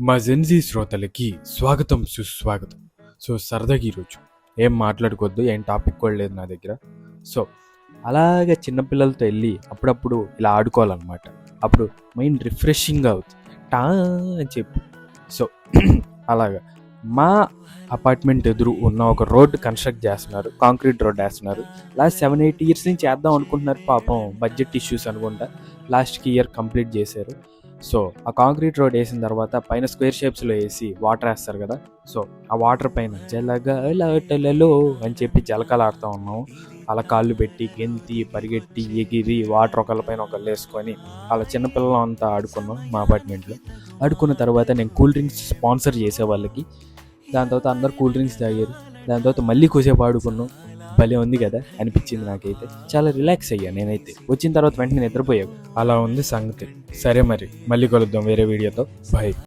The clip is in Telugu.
మా జెన్జీ శ్రోతలకి స్వాగతం సుస్వాగతం. సో సరదాగా ఈరోజు ఏం మాట్లాడుకోవద్దు, ఏం టాపిక్ కూడా లేదు నా దగ్గర. సో అలాగే చిన్నపిల్లలతో వెళ్ళి అప్పుడప్పుడు ఇలా ఆడుకోవాలన్నమాట. అప్పుడు మైండ్ రిఫ్రెషింగ్గా అవుతుంది టా అని చెప్పి. సో అలాగా మా అపార్ట్మెంట్ ఎదురు ఉన్న ఒక రోడ్డు కన్స్ట్రక్ట్ చేస్తున్నారు, కాంక్రీట్ రోడ్ వేస్తున్నారు. లాస్ట్ 7-8 years నుంచి చేద్దాం అనుకుంటున్నారు. పాపం బడ్జెట్ ఇష్యూస్ అనుకుంటా లాస్ట్కి ఇయర్ కంప్లీట్ చేశారు. సో ఆ కాంక్రీట్ రోడ్ వేసిన తర్వాత పైన స్క్వేర్ షేప్స్లో వేసి వాటర్ వేస్తారు కదా. సో ఆ వాటర్ పైన జలగలాటలలో అని చెప్పి జలకాలు ఆడుతూ ఉన్నాము. అలా కాళ్ళు పెట్టి గెంతి పరిగెట్టి ఎగిరి వాటర్ ఒకళ్ళ పైన ఒకళ్ళు వేసుకొని అలా చిన్నపిల్లలు అంతా ఆడుకున్నాం మా అపార్ట్మెంట్లో. ఆడుకున్న తర్వాత నేను కూల్ డ్రింక్స్ స్పాన్సర్ చేసే వాళ్ళకి, దాని తర్వాత అందరు కూల్ డ్రింక్స్ తాగారు. దాని తర్వాత మళ్ళీ కొద్దిసేపు ఆడుకున్నాం. భలే ఉంది కదా అనిపించింది నాకైతే. చాలా రిలాక్స్ అయ్యా నేనైతే. వచ్చిన తర్వాత వెంటనే నిద్రపోయాను. అలా ఉంది సంగతి. సరే మరి మళ్ళీ కలుద్దాం వేరే వీడియోతో. బాయ్.